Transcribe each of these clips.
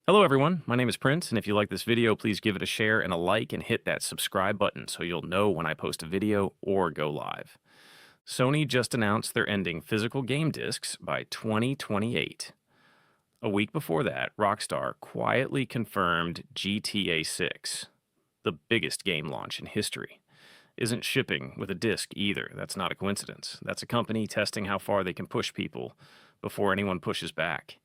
Hello everyone, my name is Prince, and if you like this video, please give it a share and a like and hit that subscribe button so you'll know when I post a video or go live. Sony just announced they're ending physical game discs by 2028. A week before that, Rockstar quietly confirmed GTA 6, the biggest game launch in history, isn't shipping with a disc either. That's not a coincidence. That's a company testing how far they can push people before anyone pushes back.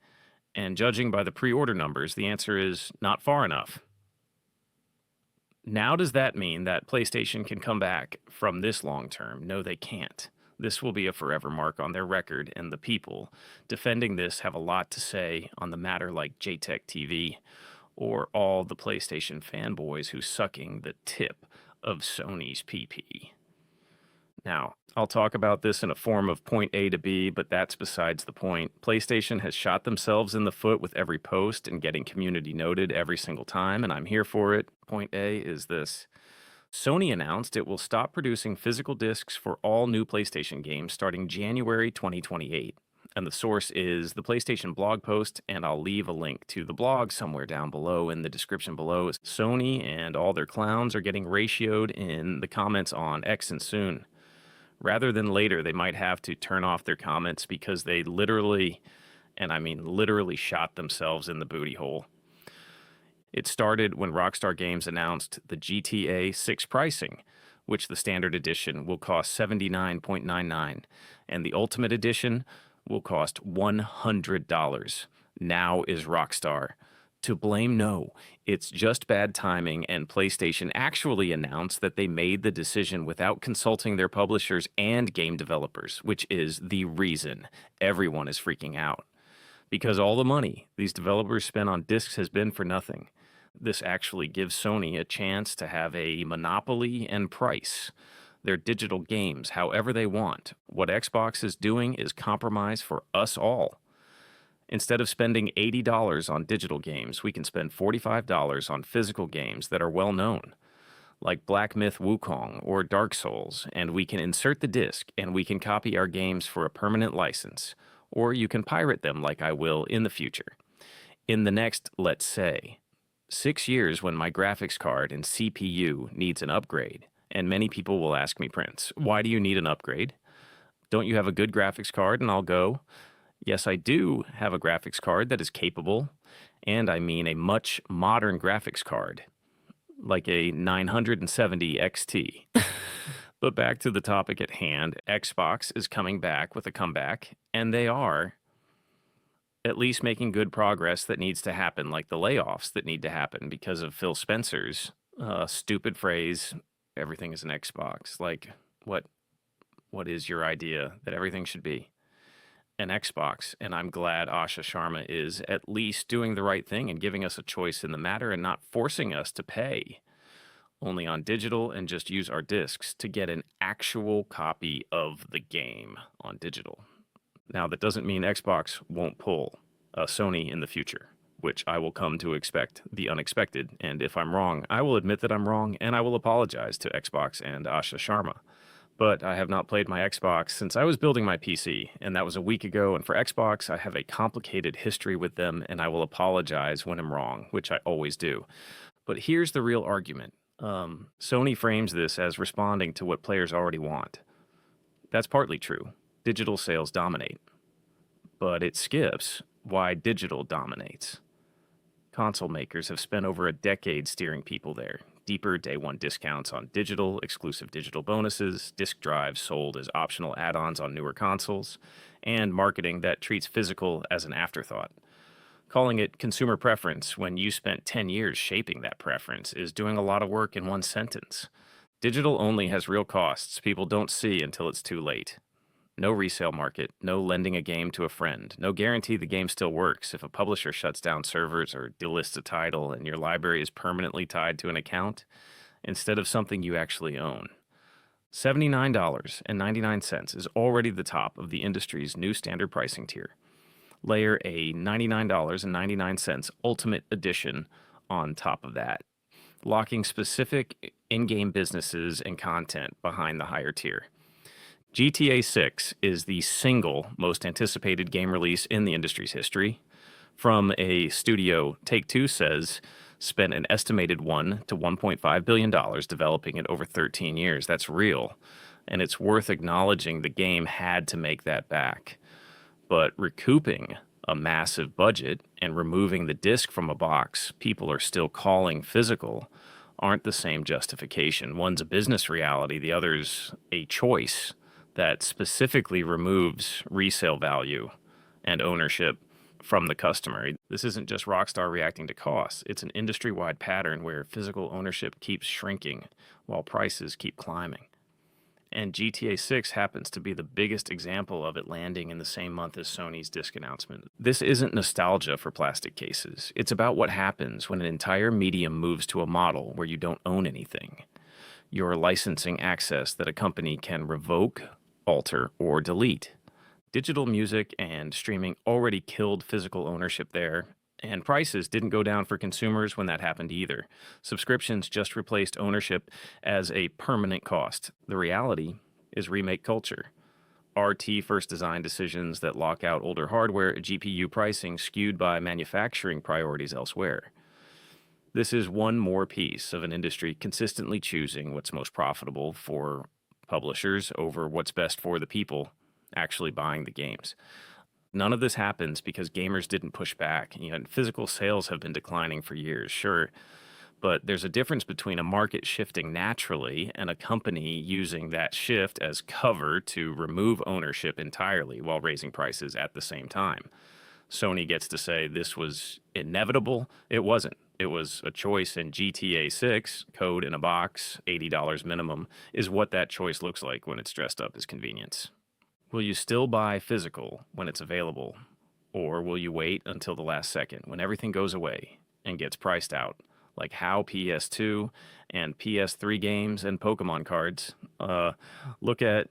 And judging by the pre-order numbers, the answer is not far enough. Now, does that mean that PlayStation can come back from this long term? No, they can't. This will be a forever mark on their record, and the people defending this have a lot to say on the matter, like JTech TV or all the PlayStation fanboys who's sucking the tip of Sony's PP. Now, I'll talk about this in a form of point A to B, but that's besides the point. PlayStation has shot themselves in the foot with every post and getting community noted every single time, and I'm here for it. Point A is this. Sony announced it will stop producing physical discs for all new PlayStation games starting January 2028. And the source is the PlayStation blog post, and I'll leave a link to the blog somewhere down below in the description below. Sony and all their clowns are getting ratioed in the comments on X and soon. Rather than later, they might have to turn off their comments because they literally, and I mean literally, shot themselves in the booty hole. It started when Rockstar Games announced the GTA 6 pricing, which the standard edition will cost $79.99, and the Ultimate Edition will cost $100. Now is Rockstar to blame? No, it's just bad timing, and PlayStation actually announced that they made the decision without consulting their publishers and game developers, which is the reason everyone is freaking out. Because all the money these developers spend on discs has been for nothing. This actually gives Sony a chance to have a monopoly and price their digital games however they want. What Xbox is doing is compromise for us all. Instead of spending $80 on digital games, we can spend $45 on physical games that are well known, like Black Myth Wukong or Dark Souls, and we can insert the disc and we can copy our games for a permanent license, or you can pirate them like I will in the future. In the next, let's say, 6 years when my graphics card and CPU needs an upgrade, and many people will ask me, Prince, why do you need an upgrade? Don't you have a good graphics card? And I'll go, yes, I do have a graphics card that is capable, and I mean a much modern graphics card, like a 970 XT. But back to the topic at hand, Xbox is coming back with a comeback, and they are at least making good progress that needs to happen, like the layoffs that need to happen because of Phil Spencer's stupid phrase, everything is an Xbox. Like, what is your idea that everything should be an Xbox? And I'm glad Asha Sharma is at least doing the right thing and giving us a choice in the matter and not forcing us to pay only on digital and just use our discs to get an actual copy of the game on digital. Now, that doesn't mean Xbox won't pull Sony in the future, which I will come to expect the unexpected. And if I'm wrong, I will admit that I'm wrong, and I will apologize to Xbox and Asha Sharma. But I have not played my Xbox since I was building my PC, and that was a week ago. And for Xbox, I have a complicated history with them, and I will apologize when I'm wrong, which I always do. But here's the real argument. Sony frames this as responding to what players already want. That's partly true. Digital sales dominate. But it skips why digital dominates. Console makers have spent over a decade steering people there. Deeper day one discounts on digital, exclusive digital bonuses, disc drives sold as optional add-ons on newer consoles, and marketing that treats physical as an afterthought. Calling it consumer preference when you spent 10 years shaping that preference is doing a lot of work in one sentence. Digital only has real costs people don't see until it's too late. No resale market, no lending a game to a friend, no guarantee the game still works if a publisher shuts down servers or delists a title and your library is permanently tied to an account instead of something you actually own. $79.99 is already the top of the industry's new standard pricing tier. Layer a $99.99 Ultimate Edition on top of that, locking specific in-game businesses and content behind the higher tier. GTA 6 is the single most anticipated game release in the industry's history. From a studio, Take-Two says, spent an estimated $1 to $1.5 billion developing it over 13 years. That's real. And it's worth acknowledging the game had to make that back. But recouping a massive budget and removing the disc from a box people are still calling physical aren't the same justification. One's a business reality, the other's a choice that specifically removes resale value and ownership from the customer. This isn't just Rockstar reacting to costs. It's an industry-wide pattern where physical ownership keeps shrinking while prices keep climbing. And GTA 6 happens to be the biggest example of it landing in the same month as Sony's disc announcement. This isn't nostalgia for plastic cases. It's about what happens when an entire medium moves to a model where you don't own anything. You're licensing access that a company can revoke, alter, or delete. Digital music and streaming already killed physical ownership there, and prices didn't go down for consumers when that happened either. Subscriptions just replaced ownership as a permanent cost. The reality is remake culture. RT first design decisions that lock out older hardware, GPU pricing skewed by manufacturing priorities elsewhere. This is one more piece of an industry consistently choosing what's most profitable for publishers over what's best for the people actually buying the games. None of this happens because gamers didn't push back. Physical sales have been declining for years, sure, but there's a difference between a market shifting naturally and a company using that shift as cover to remove ownership entirely while raising prices at the same time. Sony gets to say this was inevitable. It wasn't. It was a choice, and GTA 6, code in a box, $80 minimum, is what that choice looks like when it's dressed up as convenience. Will you still buy physical when it's available? Or will you wait until the last second when everything goes away and gets priced out? Like how PS2 and PS3 games and Pokemon cards. Look at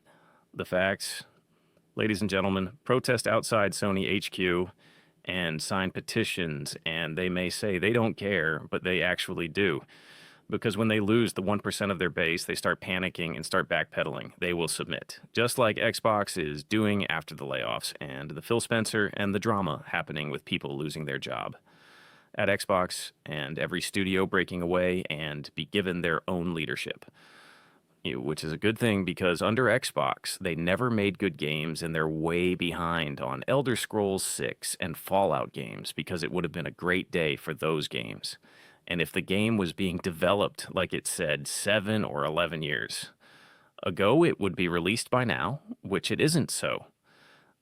the facts. Ladies and gentlemen, protest outside Sony HQ and sign petitions, and they may say they don't care, but they actually do. Because when they lose the 1% of their base, they start panicking and start backpedaling. They will submit, just like Xbox is doing after the layoffs and the Phil Spencer and the drama happening with people losing their job at Xbox, and every studio breaking away and be given their own leadership. Which is a good thing because under Xbox, they never made good games and they're way behind on Elder Scrolls 6 and Fallout games because it would have been a great day for those games. And if the game was being developed, like it said, 7 or 11 years ago, it would be released by now, which it isn't so.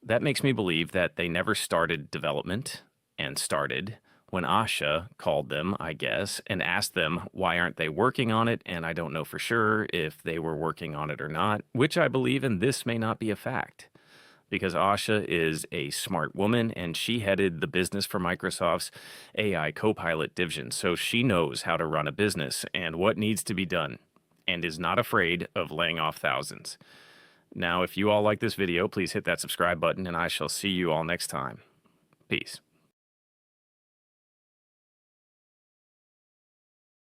That makes me believe that they never started development and started when Asha called them, I guess, and asked them why aren't they working on it, and I don't know for sure if they were working on it or not, which I believe, and this may not be a fact. Because Asha is a smart woman and she headed the business for Microsoft's AI Copilot division, so she knows how to run a business and what needs to be done and is not afraid of laying off thousands. Now, if you all like this video, please hit that subscribe button and I shall see you all next time. Peace.